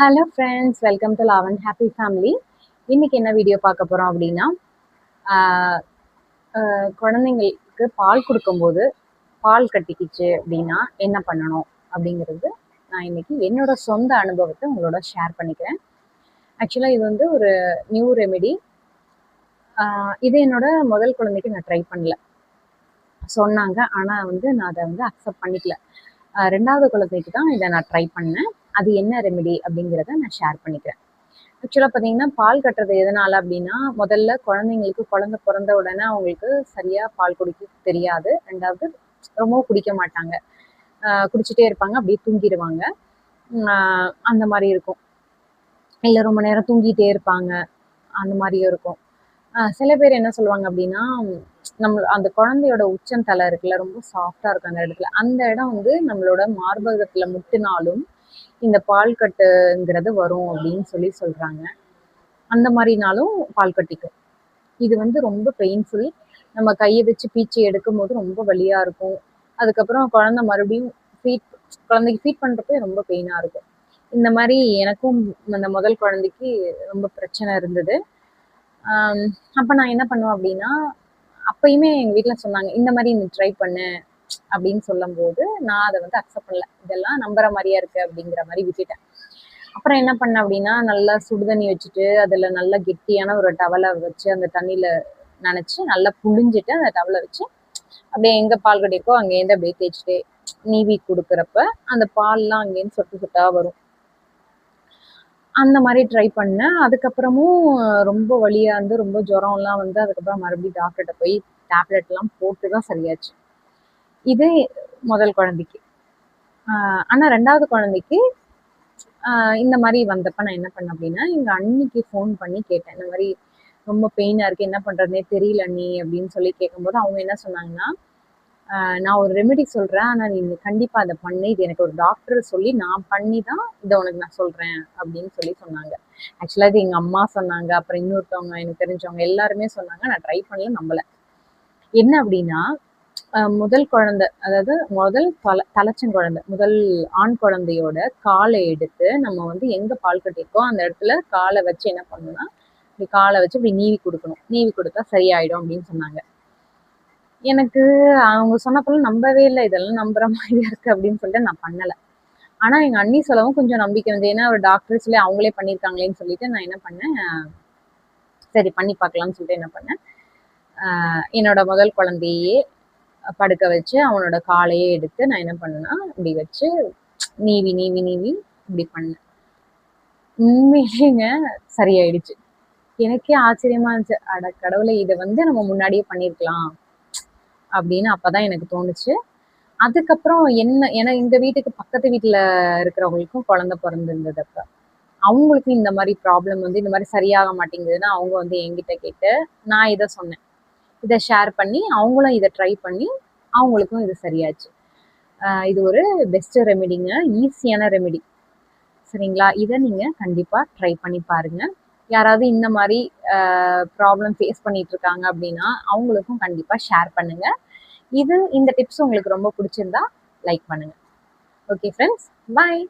Hello friends, welcome to love and happy family. இன்னைக்கு என்ன video பார்க்க போகிறோம் அப்படின்னா, ஆஹ் குழந்தைங்களுக்கு பால் கொடுக்கும்போது பால் கட்டிக்கிச்சு அப்படின்னா என்ன பண்ணணும் அப்படிங்கிறது நான் இன்னைக்கு என்னோட சொந்த அனுபவத்தை உங்களோட ஷேர் பண்ணிக்கிறேன். ஆக்சுவலாக இது வந்து ஒரு நியூ ரெமெடி. இது என்னோட முதல் குழந்தைக்கு நான் ட்ரை பண்ணல, சொன்னாங்க. ஆனால் வந்து நான் அதை வந்து அக்செப்ட் பண்ணிக்கல. ரெண்டாவது குழந்தைக்கு தான் இதை நான் ட்ரை பண்ணேன். அது என்ன ரெமெடி அப்படிங்கிறத நான் ஷேர் பண்ணிக்கிறேன். ஆக்சுவலாக பார்த்தீங்கன்னா, பால் கட்டுறது எதனால அப்படின்னா, முதல்ல குழந்தை பிறந்த உடனே அவங்களுக்கு சரியாக பால் குடிக்க தெரியாது. ரெண்டாவது ரொம்பவும் குடிக்க மாட்டாங்க, குடிச்சிட்டே இருப்பாங்க, அப்படியே தூங்கிடுவாங்க. அந்த மாதிரி இருக்கும். இல்லை ரொம்ப நேரம் தூங்கிட்டே இருப்பாங்க, அந்த மாதிரியும் இருக்கும். சில பேர் என்ன சொல்லுவாங்க அப்படின்னா, நம்ம அந்த குழந்தையோட உச்சந்தலை இருக்குல்ல, ரொம்ப சாஃப்டாக இருக்கும் அந்த இடத்துல. அந்த இடம் வந்து நம்மளோட மார்பகத்தில் முட்டினாலும் இந்த பால் கட்டுங்கிறது வரும் அப்படின்னு சொல்றாங்க. அந்த மாதிரினாலும் பால் கட்டிக்கும். இது வந்து ரொம்ப பெயின்ஃபுல். நம்ம கையை வச்சு பீச்சி எடுக்கும் போது ரொம்ப வலியா இருக்கும். அதுக்கப்புறம் குழந்தை மறுபடியும் குழந்தைக்கு ஃபீட் பண்றப்ப ரொம்ப பெயினா இருக்கும். இந்த மாதிரி எனக்கும் அந்த முதல் குழந்தைக்கு ரொம்ப பிரச்சனை இருந்தது. அப்ப நான் என்ன பண்ணுவேன் அப்படின்னா, அப்பயுமே எங்க வீட்டுல சொன்னாங்க, இந்த மாதிரி நீ ட்ரை பண்ணு அப்படின்னு சொல்லும் போது நான் அதை வந்து அக்செப்ட் பண்ணல. இதெல்லாம் நம்புற மாதிரியா இருக்கு அப்படிங்கிற மாதிரி விட்டுட்டேன். அப்புறம் என்ன பண்ணேன் அப்படின்னா, நல்லா சுடுதண்ணி வச்சுட்டு அதில் நல்லா கெட்டியான ஒரு டவலை வச்சு அந்த தண்ணியில் நனைச்சி நல்லா புழிஞ்சிட்டு அந்த டவலை வச்சு அப்படியே எங்கே பால் கட்டியிருக்கோ அங்கேருந்து அப்படியே தேய்ச்சிட்டே நீவி கொடுக்குறப்ப அந்த பால்லாம் அங்கேருந்து சொட்டு சொட்டா வரும். அந்த மாதிரி ட்ரை பண்ணேன். அதுக்கப்புறமும் ரொம்ப வலியாக இருந்து ரொம்ப ஜுரம்லாம் வந்து அதுக்கப்புறம் மறுபடியும் டாக்டர்கிட்ட போய் டேப்லெட்லாம் போட்டு தான் சரியாச்சு. இது முதல் குழந்தைக்கு. ஆனால் ரெண்டாவது குழந்தைக்கு இந்த மாதிரி வந்தப்ப நான் என்ன பண்ணேன் அப்படின்னா, எங்க அண்ணிக்கு ஃபோன் பண்ணி கேட்டேன். இந்த மாதிரி ரொம்ப பெயினா இருக்கு, என்ன பண்றதுனே தெரியல அண்ணி அப்படின்னு சொல்லி கேட்கும்போது அவங்க என்ன சொன்னாங்கன்னா, நான் ஒரு ரெமெடி சொல்றேன், ஆனா நீ கண்டிப்பா அதை பண்ணு, இது எனக்கு ஒரு டாக்டர் சொல்லி நான் பண்ணி தான் இதை உனக்கு நான் சொல்றேன் அப்படின்னு சொன்னாங்க. ஆக்சுவலா இது எங்க அம்மா சொன்னாங்க, அப்புறம் இன்னொருத்தவங்க எனக்கு தெரிஞ்சவங்க எல்லாருமே சொன்னாங்க. நான் ட்ரை பண்ணல, நம்பல. என்ன அப்படின்னா, முதல் குழந்தை, அதாவது முதல் தலைச்சங்குழந்தை, முதல் ஆண் குழந்தையோட காலை எடுத்து நம்ம வந்து எங்க பால் கட்டியிருக்கோம் அந்த இடத்துல காலை வச்சு என்ன பண்ணணும்னா, இப்படி காலை வச்சு இப்படி நீவி கொடுக்கணும். நீவி கொடுத்தா சரியாயிடும் அப்படின்னு சொன்னாங்க. எனக்கு அவங்க சொன்னப்பெல்லாம் நம்பவே இல்லை. இதெல்லாம் நம்புற மாதிரியா இருக்கு அப்படின்னு சொல்லிட்டு நான் பண்ணலை. ஆனா எங்க அண்ணி சொல்லவும் கொஞ்சம் நம்பிக்கை வந்து, ஏன்னா ஒரு டாக்டர் சொல்லி அவங்களே பண்ணியிருக்காங்களேன்னு சொல்லிட்டு நான் என்ன பண்ணேன், சரி பண்ணி பார்க்கலாம்னு சொல்லிட்டு என்ன பண்ணேன், என்னோட முதல் குழந்தையே படுக்க வச்சு அவனோட காலையே எடுத்து நான் என்ன பண்ணேன்னா இப்படி வச்சு நீவி நீவி நீவி இப்படி பண்ணேன். உண்மையிலேங்க சரியாயிடுச்சு. எனக்கே ஆச்சரியமா இருந்துச்சு, அட கடவுளை, இதை வந்து நம்ம முன்னாடியே பண்ணியிருக்கலாம் அப்படின்னு அப்பதான் எனக்கு தோணுச்சு. அதுக்கப்புறம் ஏன்னா இந்த வீட்டுக்கு பக்கத்து வீட்டுல இருக்கிறவங்களுக்கும் குழந்தை பிறந்திருந்தது. அப்ப அவங்களுக்கும் இந்த மாதிரி ப்ராப்ளம் வந்து இந்த மாதிரி சரியாக மாட்டேங்குதுன்னா அவங்க வந்து என்கிட்ட கேட்டு நான் இதை சொன்னேன். இதை ஷேர் பண்ணி அவங்களும் இதை ட்ரை பண்ணி அவங்களுக்கும் இது சரியாச்சு. இது ஒரு பெஸ்ட் ரெமெடிங்க, ஈஸியான ரெமெடி. சரிங்களா? இதை நீங்க கண்டிப்பா ட்ரை பண்ணி பாருங்க. யாராவது இந்த மாதிரி ப்ராப்ளம் ஃபேஸ் பண்ணிட்டு இருக்காங்க அப்படின்னா அவங்களுக்கும் கண்டிப்பா ஷேர் பண்ணுங்க. இந்த டிப்ஸ் உங்களுக்கு ரொம்ப பிடிச்சிருந்தா லைக் பண்ணுங்க. ஓகே ஃப்ரெண்ட்ஸ், பாய்.